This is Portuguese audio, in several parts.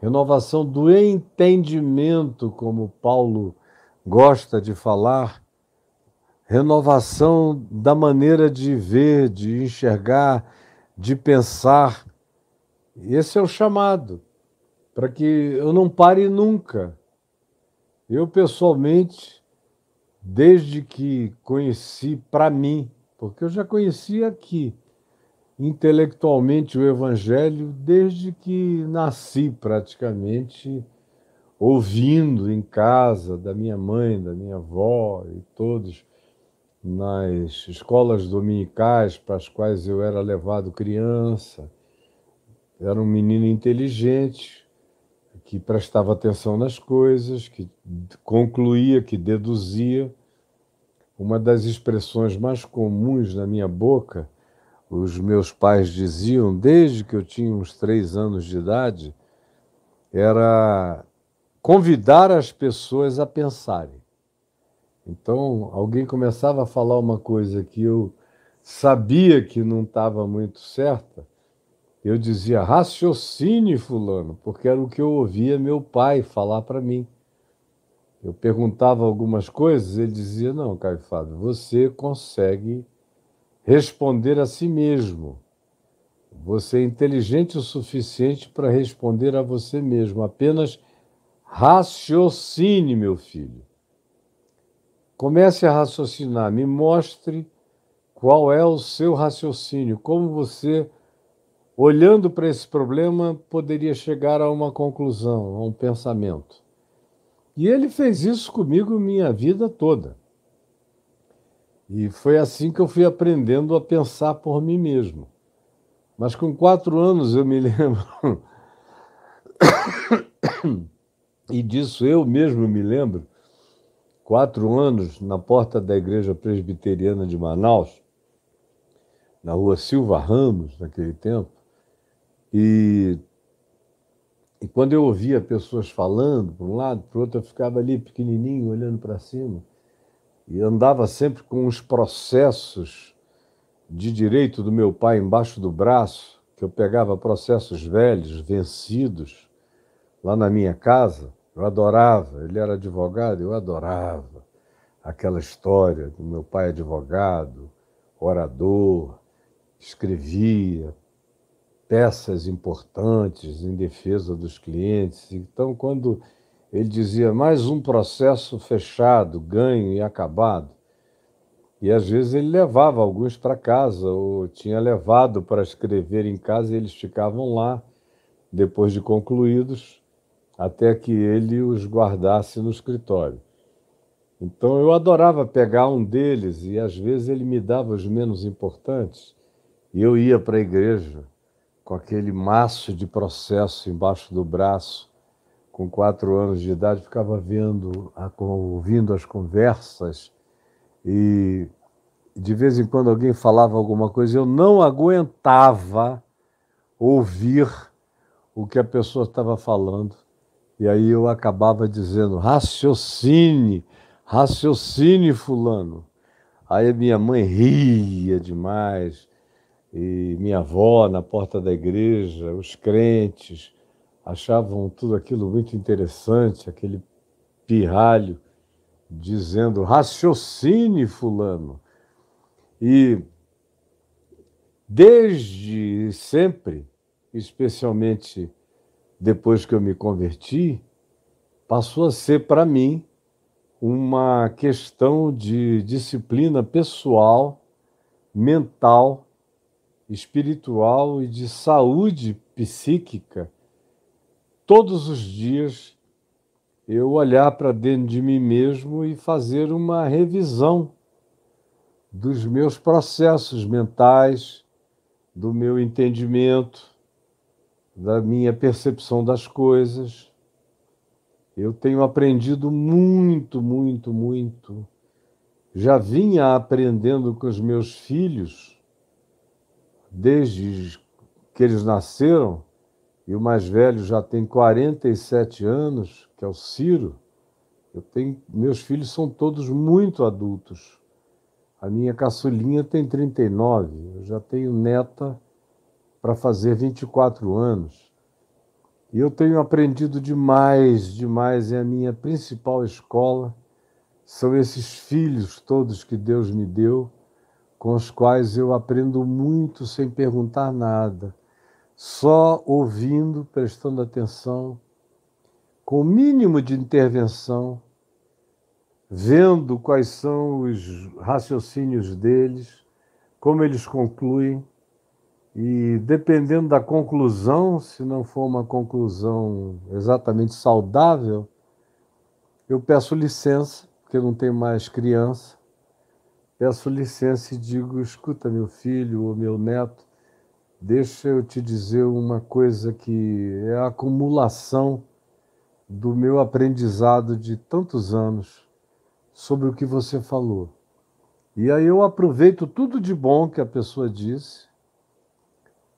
renovação do entendimento, como Paulo gosta de falar, renovação da maneira de ver, de enxergar, de pensar. Esse é o chamado, para que eu não pare nunca. Eu, pessoalmente, desde que conheci para mim, porque eu já conhecia aqui intelectualmente o Evangelho desde que nasci praticamente, ouvindo em casa da minha mãe, da minha avó e todos, nas escolas dominicais para as quais eu era levado criança. Era um menino inteligente, que prestava atenção nas coisas, que concluía, que deduzia. Uma das expressões mais comuns na minha boca, os meus pais diziam, desde que eu tinha uns 3 anos de idade, era convidar as pessoas a pensarem. Então, alguém começava a falar uma coisa que eu sabia que não estava muito certa, eu dizia, raciocine, fulano, porque era o que eu ouvia meu pai falar para mim. Eu perguntava algumas coisas, ele dizia, não, Caio Fábio, você consegue responder a si mesmo. Você é inteligente o suficiente para responder a você mesmo. Apenas raciocine, meu filho. Comece a raciocinar, me mostre qual é o seu raciocínio, como você, olhando para esse problema, poderia chegar a uma conclusão, a um pensamento. E ele fez isso comigo minha vida toda. E foi assim que eu fui aprendendo a pensar por mim mesmo. Mas com 4 anos eu me lembro, e disso eu mesmo me lembro, 4 anos na porta da Igreja Presbiteriana de Manaus, na rua Silva Ramos, naquele tempo, e, e quando eu ouvia pessoas falando para um lado, para o outro, eu ficava ali pequenininho, olhando para cima, e andava sempre com os processos de direito do meu pai embaixo do braço, que eu pegava processos velhos, vencidos, lá na minha casa. Eu adorava, ele era advogado, eu adorava aquela história do meu pai advogado, orador, escrevia peças importantes em defesa dos clientes. Então, quando ele dizia mais um processo fechado, ganho e acabado, e às vezes ele levava alguns para casa, ou tinha levado para escrever em casa, e eles ficavam lá, depois de concluídos, até que ele os guardasse no escritório. Então eu adorava pegar um deles, e às vezes ele me dava os menos importantes, e eu ia para a igreja com aquele maço de processo embaixo do braço, com 4 anos de idade, ficava ouvindo as conversas, e de vez em quando alguém falava alguma coisa, eu não aguentava ouvir o que a pessoa estava falando. E aí eu acabava dizendo, raciocine, raciocine, fulano. Aí minha mãe ria demais, e minha avó na porta da igreja, os crentes, achavam tudo aquilo muito interessante, aquele pirralho dizendo, raciocine, fulano. E desde sempre, especialmente depois que eu me converti, passou a ser para mim uma questão de disciplina pessoal, mental, espiritual e de saúde psíquica. Todos os dias eu olhar para dentro de mim mesmo e fazer uma revisão dos meus processos mentais, do meu entendimento, da minha percepção das coisas. Eu tenho aprendido muito, muito, muito. Já vinha aprendendo com os meus filhos, desde que eles nasceram, e o mais velho já tem 47 anos, que é o Ciro. Meus filhos são todos muito adultos. A minha caçulinha tem 39, eu já tenho neta para fazer 24 anos. E eu tenho aprendido demais, demais. É a minha principal escola. São esses filhos todos que Deus me deu, com os quais eu aprendo muito sem perguntar nada, só ouvindo, prestando atenção, com o mínimo de intervenção, vendo quais são os raciocínios deles, como eles concluem, e dependendo da conclusão, se não for uma conclusão exatamente saudável, eu peço licença, porque eu não tenho mais criança, peço licença e digo: escuta, meu filho ou meu neto, deixa eu te dizer uma coisa que é a acumulação do meu aprendizado de tantos anos sobre o que você falou. E aí eu aproveito tudo de bom que a pessoa disse,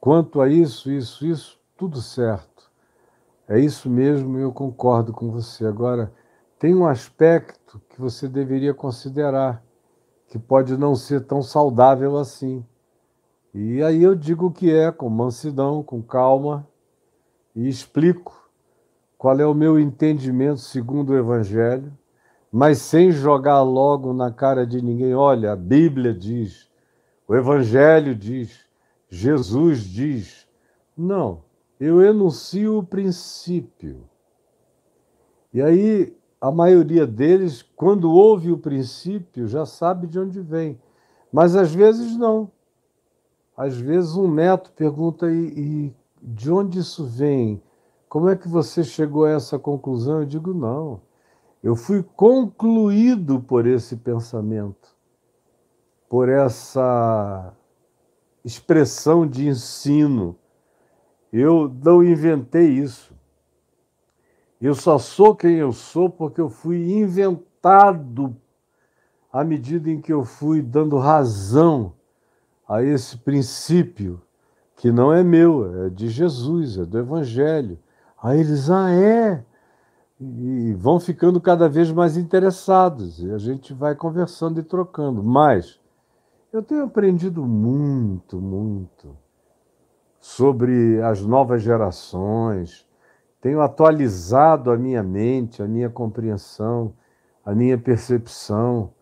quanto a isso, tudo certo. É isso mesmo, eu concordo com você. Agora, tem um aspecto que você deveria considerar, que pode não ser tão saudável assim. E aí eu digo o que é, com mansidão, com calma, e explico qual é o meu entendimento segundo o Evangelho, mas sem jogar logo na cara de ninguém: olha, a Bíblia diz, o Evangelho diz, Jesus diz. Não, eu enuncio o princípio. E aí a maioria deles, quando ouve o princípio, já sabe de onde vem. Mas às vezes não. Às vezes um neto pergunta: e de onde isso vem? Como é que você chegou a essa conclusão? Eu digo: não, eu fui concluído por esse pensamento, por essa expressão de ensino. Eu não inventei isso. Eu só sou quem eu sou porque eu fui inventado à medida em que eu fui dando razão a esse princípio, que não é meu, é de Jesus, é do Evangelho. Aí eles: ah, é? E vão ficando cada vez mais interessados, e a gente vai conversando e trocando. Mas eu tenho aprendido muito, muito sobre as novas gerações, tenho atualizado a minha mente, a minha compreensão, a minha percepção,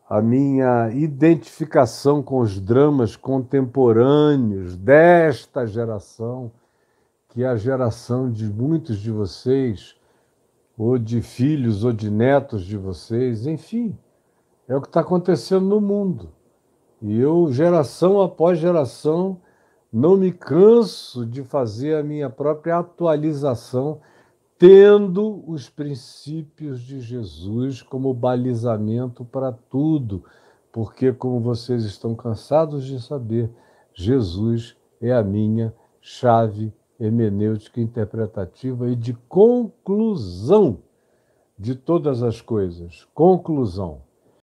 a minha identificação com os dramas contemporâneos desta geração, que é a geração de muitos de vocês, ou de filhos ou de netos de vocês, enfim, é o que está acontecendo no mundo. E eu, geração após geração, não me canso de fazer a minha própria atualização, tendo os princípios de Jesus como balizamento para tudo, porque, como vocês estão cansados de saber, Jesus é a minha chave hermenêutica interpretativa e de conclusão de todas as coisas. Conclusão.